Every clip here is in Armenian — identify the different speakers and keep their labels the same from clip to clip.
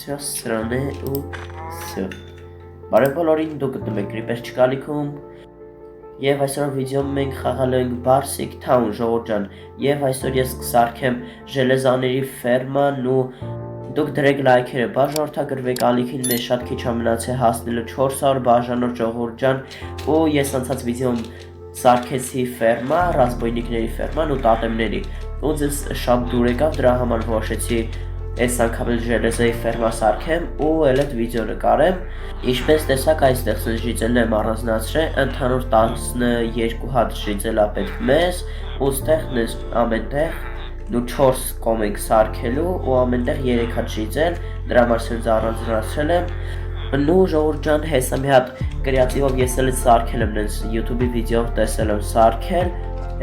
Speaker 1: Всё странно ու всё։ Բարև բոլորին, դուք գտնում եք Creeper չկալիքում եւ այսօր վիդեոում մենք խաղալու ենք Barsic Town ժողովուրդ ջան եւ այսօր ես կսարքեմ ժելեզաների ֆերման ու դուք դրեք լայքերը, բաժանորդագրվեք ալիքին, մեզ շատ քիչ է մնացել հասնելու 400 բաժանորդ ժողովուրդ ջան ու ես անցած վիդեոում սարքեցի ֆերմա, ռազմոյնիկների ֆերման ու տատեմների ու ձեզ շատ դուր եկավ, դրա համար որոշեցի այս անգամ ժելեզայի ֆերմա սարքեմ ու էլ այդ վիդեո նկարեմ։ Ինչպես տեսակ այստեղ ժիծելն եմ առանձնացրել, ընդհանուր 12 հատ ժիծել է պետք մեզ ու ստեղ ամենտեղ նու 4 կոմ ենք սարքելու ու ամենտեղ 3 հատ ժիծել, դրա համար սենց առանձնացրել եմ։ Նու ժողովուրդ ջան, հեսա մի հատ կրեատիվով ես էլ սարքել եմ նենց YouTube-ի վիդեոով տեսել եմ սարքել,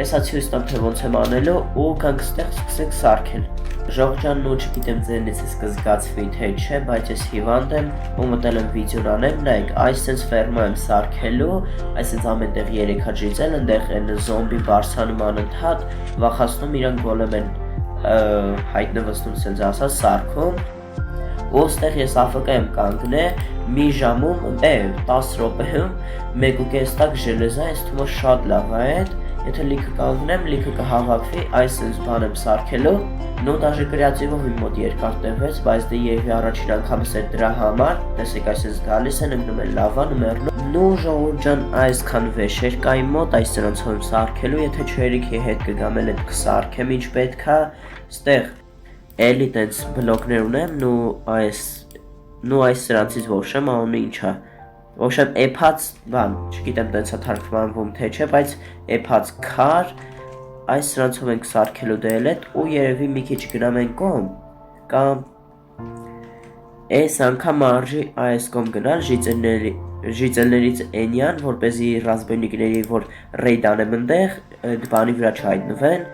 Speaker 1: հեսա ցույց տամ թե ոնց եմ անելու ու կանք ստեղ սկսենք սարքել։ Ժողովուրդ ջան, ու չգիտեմ ձերնից ես կզգացվի թե չէ, բայց ես հիվանդ եմ ու մտել եմ վիդեոն անեմ, նայեք, այս սենց ֆերմա եմ սարքելու, այս սենց ամենտեղ 3 հատ ժիծել, ընդեղ են զոմբի բարսանում անընդհատ, վախացնում իրանք գոլեմ են հայտնվստում սենց ասած սարքում ու ստեղ ես AFK եմ կանգնել, մի ժամում, 10 րոպեում 1.5 տակ ժելեզա, ես թվում է շատ լավ է այդ, եթե լիքը կանգնեմ, լիքը կհավաքվի, այս սենց բան եմ սարքելու, նո դաժե կրեատիվով իմ մոտ երկար տևեց, բայց դե երևի առաջին անգամս էր դրա համար, տեսեք այսպես գալիս են, ընկնում են լավան, մեռնում, նո ժողովուրդ ջան, այսքան վեշեր կա իմ մոտ, այս սրանցով եմ սարքելու, եթե չերիքի հետ կգամ էլ այդ կսարքեմ ինչ պետք է, ստեղ էլի տենց բլոկներ ունեմ, նու այս սրանցից ոչեմ, անունը ինչ է, ոչեմ էփած բան, չգիտեմ տենց է թարգմանվում թե չէ, բայց էփած քար, այս սրանցով ենք սարքելու դել էդ ու երևի մի քիչ գնամ են կոմ, կամ այս անգամ արժի այս կոմ գնալ ժիծելներից էնյան, որպեսզի ռազմոյնիկների, որ ռեյդ անեմ ընդեղ, այդ բանի վրա չհայտնվեն,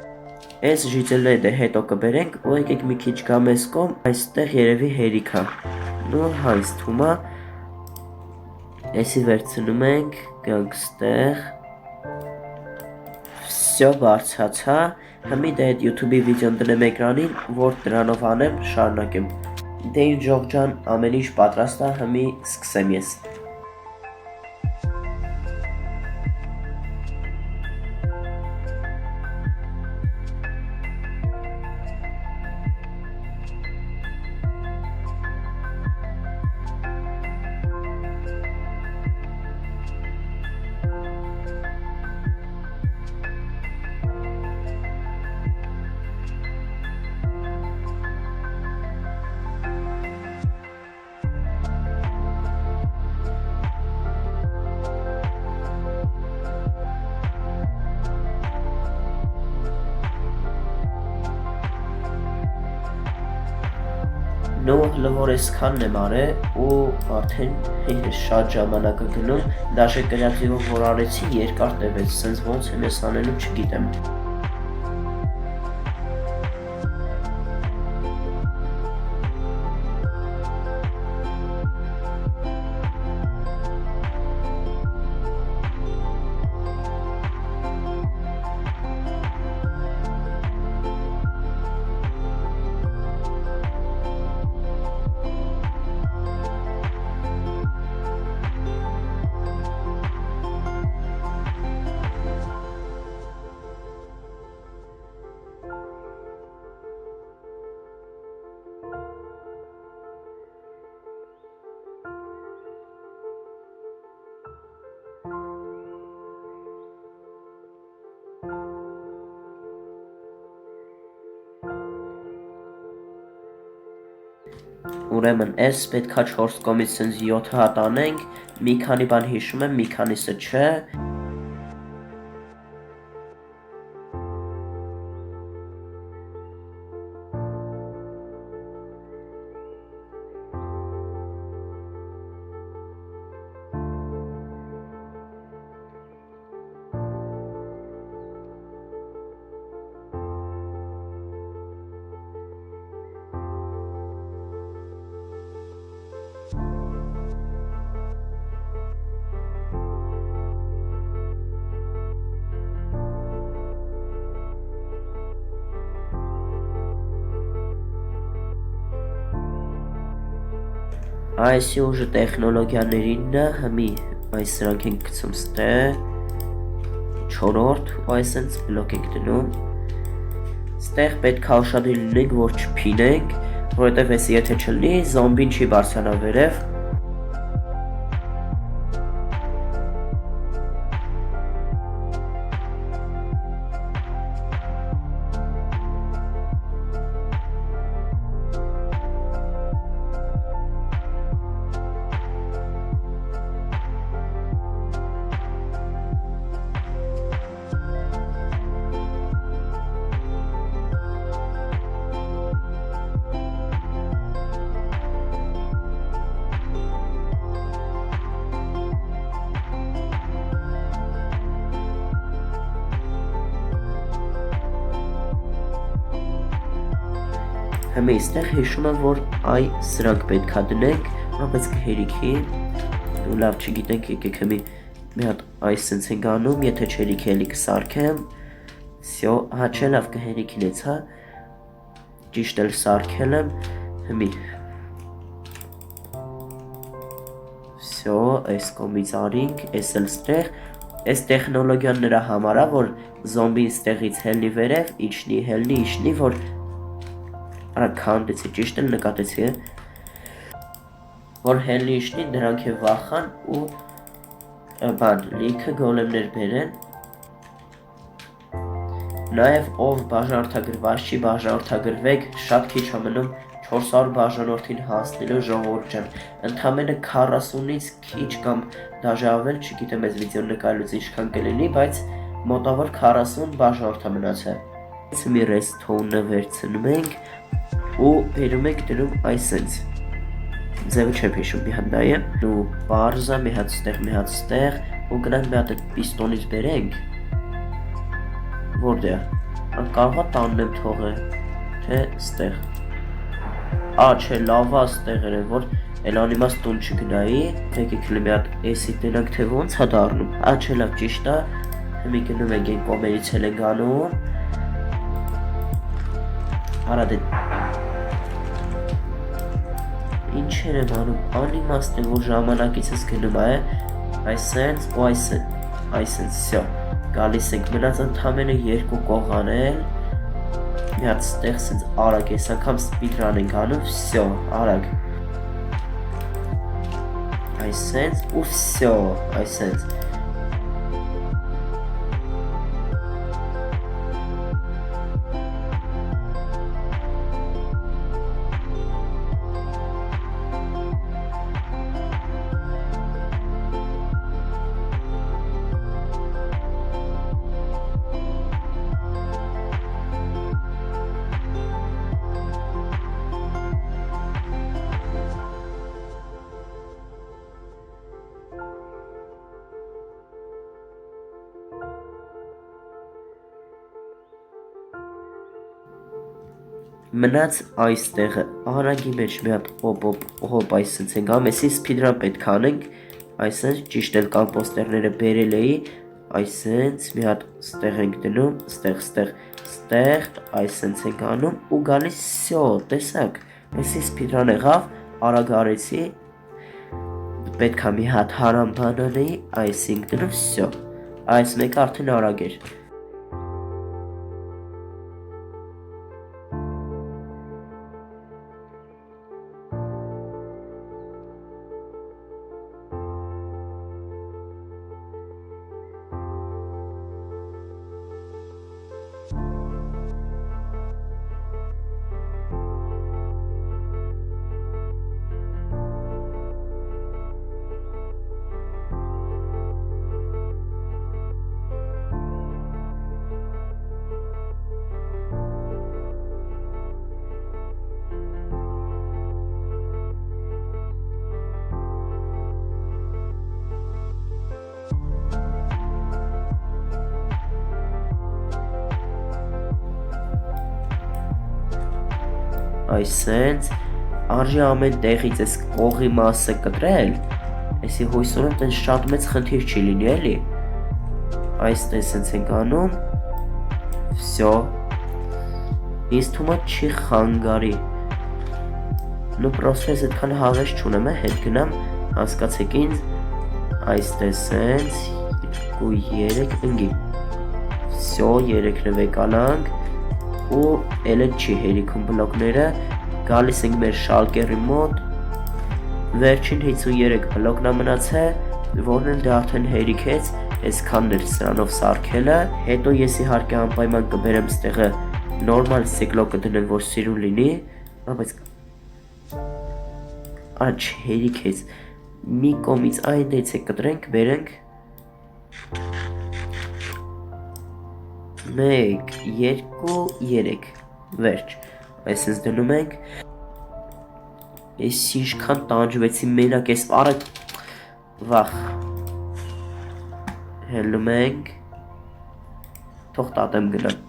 Speaker 1: այս ժիծելները դե հետո կբերենք ու եկեք մի քիչ գամ այս կոմ, այստեղ երևի հերիք է, նու հայց թվում է, այսի վերցնում ենք, գանք ստեղ, Всё բարձացա, հիմի դե այդ YouTube-ի վիդեոն տնեմ էկրանին, որ դրանով անեմ, շարունակեմ, դե ինչ ժողովուրդ ջան, ամեն ինչ պատրաստ է, հիմի սկսեմ ես։ Նո հլվոր այսքանն եմ արել ու արդեն շատ ժամանակ է գնում, դաշե կրեատիվով որ արեցի երկար տևեց, սենց ոնց եմ ես անելու չգիտեմ։ Ուրեմն այս պետքա 4 կոմից սենց 7 հատ անենք, մի քանի բան հիշում եմ, մի քանիսը չէ, Այսի ուժը տեխնոլոգիաներինն է, հիմի այս սրանք ենք գցում ստեղ, 4-րդ ու այսենց բլոկ ենք դնում, ստեղ պետք է ուշադիր լինենք, որ չփինենք, որովհետև ես եթե չլինի, զոմբին չի բարձրանա վերև, Հիմա այստեղ հիշում եմ, որ այ սրանք պետք է դնենք, որպես հերիքի, ու լավ չգիտենք, եկեք հիմի մի հատ այս սենց ենք անում, եթե չերիքի էլի կսարքեմ, վсё, հա չէ լավ կհերիքին էց, հա, ճիշտ էլ սարքել եմ, հիմի, վсё, այս կոմից արինք, այս էլ ստեղ, այս տեխնոլոգիան նրա համար է, որ զոմբին ստեղից հելնի վերև, իջնի, հելնի, իջնի, որ Արա քանդեցի, ճիշտ էլ նկատեցի, որ հելնի իջնի, դրանք է վախան ու բան, լիքը գոլեմներ բերեն, նաև ով բաժանորդագրված չի, բաժանորդագրվեք, շատ քիչ է մնում 400 բաժանորդին հասնելու ժողովուրդ ջան, ընդամենը 40-ից քիչ կամ դաժե ավել, չգիտեմ այս վիդեոն նկարելուց ինչքան կլինի, բայց մոտավոր 40 բաժանորդ է մնացել, մի ռեստոունը վերցնում ենք, ու բերում եք դնում այսենց, ձևը չեմ հիշում, մի հատ դա է, ու պարզա, մի հատ ստեղ, ու գնանք մի հատ այդ պիստոնից բերենք, որդ է, կարող է տանն եմ թողը, թե ստեղ, չէ, լավա ստեղեր է, որ էլ անիմաց տուն չգնայի, եկեք մի հատ էսի տնանք, թե ոնց հա դարնում, չէ լավ ճիշտ է, հիմի գնում ենք են կոմերից էլ ենք անում, արա դե Ինչեր եմ անում, անիմաստ է, որ ժամանակիցս գնում է, այսենց ու այսենց, վсё, գալիս ենք, մնաց ընդամենը 2 կողան էլ, մի հատ ստեղ սենց արագ ես անգամ սպիդրան ենք անում, վсё, արագ, այսենց ու վсё, այսենց, Մնաց այստեղը, արագի մեջ մի հատ հոպ այսենց ենք ամ, եսի սպիդրան պետք անենք, այսենց ճիշտ էլ կան պոստերները բերել էի, այսենց մի հատ ստեղ ենք դնում, ստեղ, այսենց ենք անում ու գալիս վсё, տեսակ, եսի սպիդրան եղավ, արագ արեցի, պետք է մի հատ հարամ բան անեի, այս ենք դնում, վсё, այս մեկը արդեն արագ էր, այսենց, արժի ամեն տեղից ես կողի մասը կտրել, եսի հույսուրում տենց շատ մեծ խնդիր չի լինի էլի, այս տեսենց ենք անում, վсё, ինձ թվում է չի խանգարի, նու պրոսես այդքան հավես չունեմ հետ գնամ, հասկացեք ինձ, այստեղ սենց, 2-3 ընգի, վսյո 3-ն վեկանանք, ու էլ էդ չի հերիքում բլոկները, գալիս ենք մեր շալկերի մոտ, վերջին 53 բլոկնա մնաց է, որն էլ դա արդեն հերիքեց, այսքանն էր սրանով սարքելը, հետո ես իհարկե անպայման կբերեմ ստեղը նորմալ սիկլոկը դնեմ, որ սիրուն լինի, բայց աչ հերիքեց, մի կոմից այն դեյց է կտրենք, բերենք 1, 2, 3, վերջ, այսինց դնում ենք, ես ինչքան տանջվեցի մենակ ես արդ, վախ, հելնում ենք, թող տատեմ գնամ,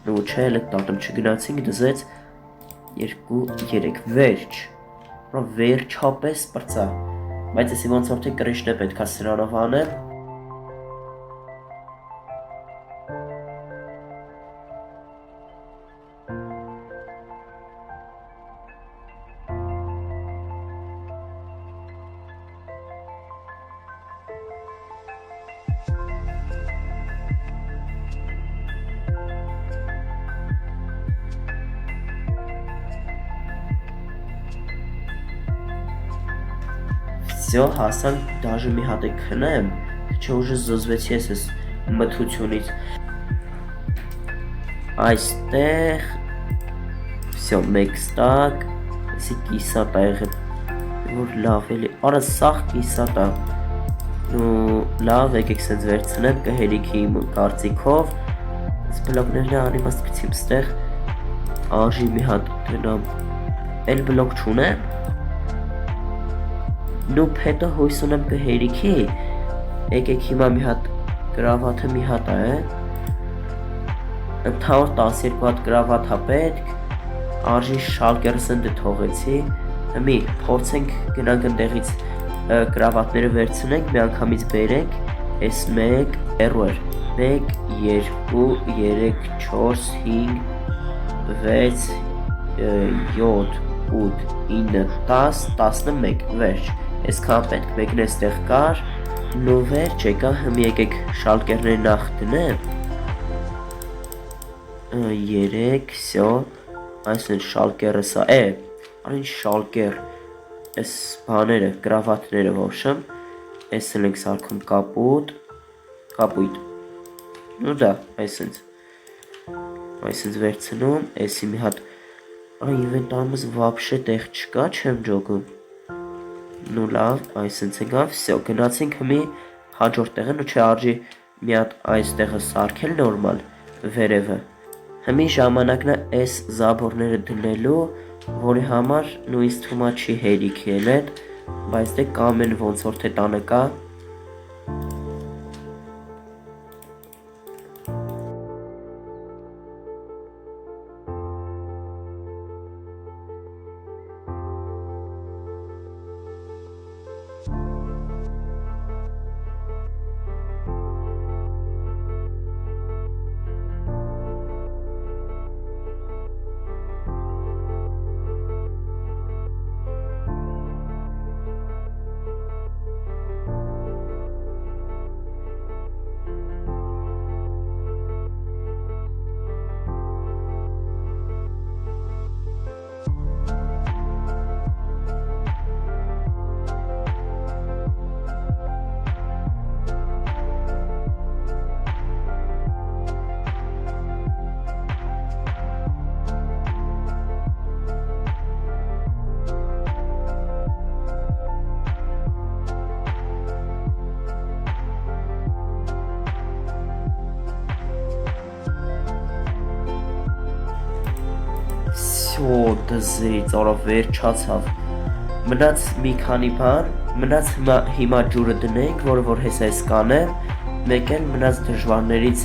Speaker 1: նու չէ էլ էդ տատեմ չգնացինք, դզեց 2, 3, վերջ, վերջապես պրծա, բայց եսի ոնց որ թե կրիշն է պետքա սրանով անեմ, Всё, հասան դաժը մի հատ է քնեմ, չէ ուժը զզվեցի ես ես մթությունից, այստեղ, всё, մեկ ստակ, եսի կիսատ է եղել, որ լավ էլի, արա սաղ կիսատ է, լավ եկեք սենց վերցնեմ, կհերիքի իմ կարծիքով, ես բլոկներն է անիմաստ կցիմ ստեղ, աժի մի հատ գնամ, էլ բլոկ չունեմ, նուպ հետո հույս ունեմ կհերիքի, եկեք հիմա մի հատ գրավաթը մի հատ է, ընդհանուր 12 հատ գրավաթ է պետք, արժի շալկերս ընդ թողեցի, մի փորձենք գնանք ընդեղից գրավաթները վերցնենք, մի անգամից բերենք, այս 1, էրուեր, 1, 2, 3, 4, 5, 6, 7, 8, 9, 10, 11, վերջ, այսքան պետք մեկն էստեղ կար, նու վերջ եկա, հմի եկեք շալկերների նախ դնեմ, 3, всё, այսն շալկերը սա, արին շալկեր, այս բաները, գրավատները ոշմ, այսն ենք սարքում կապուտ, նու դա, այսինց վերցնում, այսի մի հատ, ինվենտարումս վապշե տեղ չկա, չեմ ջոգում, նու լավ, այսինց եկավ, всё, գնացինք հմի հաջորդ տեղը, նու չէ արժի մի հատ այս տեղը սարքել նորմալ, վերևը, հմի ժամանակն է այս զաբորները դնելու, որի համար նույնս թումա չի հերիքի էլ էդ, բայց դե կամեն ոնց որ թե տանը կա, դզից, արա վերջացավ, մնաց մի քանի բան, մնաց հիմա ջուրը դնենք, որը որ հեսա ես կանեմ, մեկ էլ մնաց դժվարներից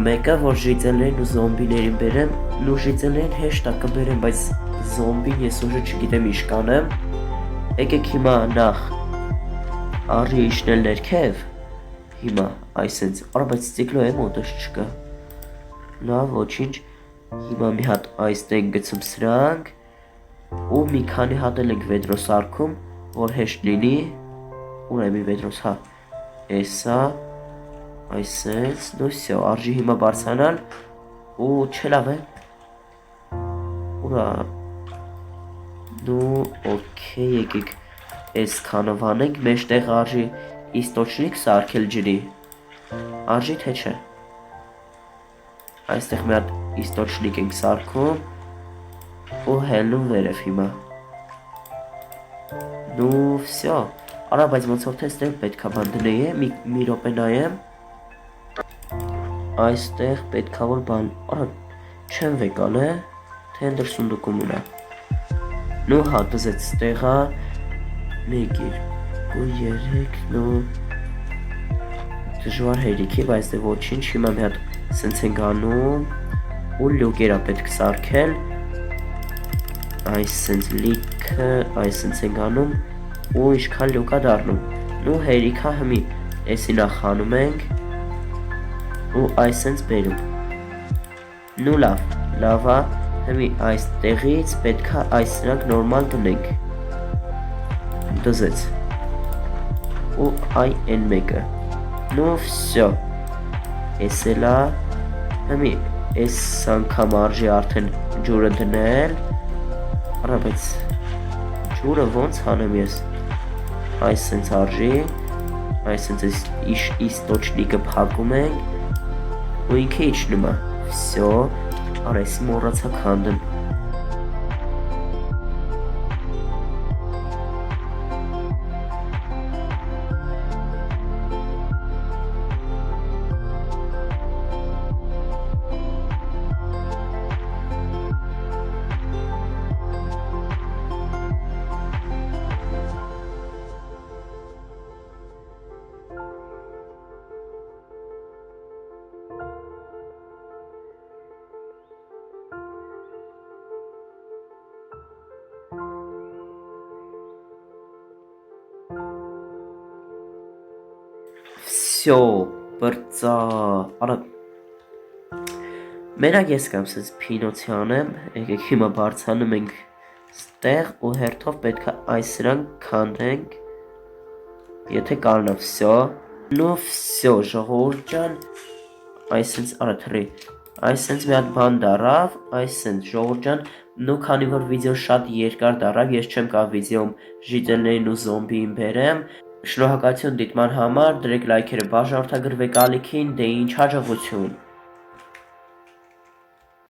Speaker 1: մեկը, որ ժիծելերին ու զոմբիներին բերեմ, նու ժիծելերին հեշտ է կբերեմ, բայց զոմբին ես ուժը չգիտեմ ինչ կանեմ, եկեք հիմա նախ արի իշնել ներքև, հիմա այսենց, արա բայց ստիկլո եմ ոտս չկա, լավ ոչինչ, հիմա մի հատ այս տենք գցում սրանք, ու մի քանի հատ էլ ենք վեդրո սարքում, որ հեշտ լինի, ուր է մի վեդրոս, հա, էսա, այսենց, նու վсё, արժի հիմա բարձրանալ, ու չէ լավ է, ուրա, նու, օքեյ, եկեք, այս քանով անենք, մեջտեղ արժի իստոչնիկ սարքել ջրի, արժի թե չէ, այստեղ մի հատ իստոչնիկ ենք սարքում, ու հելնում վերև հիմա, նու վсё, արա բայց ոնց որ թե ստեղ պետքա բան դնեի, մի րոպե նայեմ, այստեղ պետքա որ բան, արա չեմ վեկալ է, թե ընդր սունդուկում ունա, նու հա դզեց ստեղա, 1, 2, 3, նու դժվար հերիքի, բայց դե ոչինչ, հիմա մի հատ սենց ենք անում, ու լյուկերա պետք սարքել, այս սենց լիքը, այս սենց ենք անում, ու ինչքան լյուկա դարնում, նու հերիքա հմի, էսի նախ հանում ենք, ու այս սենց բերում, նու լավա, հմի այս տեղից պետքա այս սրանք նորմալ դնենք, դզեց, ու այ են մեկը, նու վсё, էս էլա, հմի, էս անգամ արժի արդեն ջուրը դնել, արա բայց ջուրը ոնց հանեմ ես, այս սենց արժի, այս սենց իստոչնիկը փակում ենք, ու ինքը իջնում է, վсё, արա եսի մոռացա քանդեմ, վсё, բրծա, արա, մենակ ես կամ սենց փինոցի անեմ, եկեք հիմա բարձանում ենք ստեղ ու հերթով պետքա այս սրանք քանդենք, եթե կարնա վсё, նու վсё, ժողովուրդ ջան, այս սենց, արա թռի, այս սենց մի հատ բան դարավ, այս սենց ժողովուրդ ջան, նու քանի որ վիդեոն շատ երկար դարավ, ես չեմ կա վիդեոմ ժիտելներին ու զոմբիին բերեմ, շնորհակալություն դիտման համար, դրեք լայքերը, բաժանորդագրվեք ալիքին, դե ինչ հաջողություն։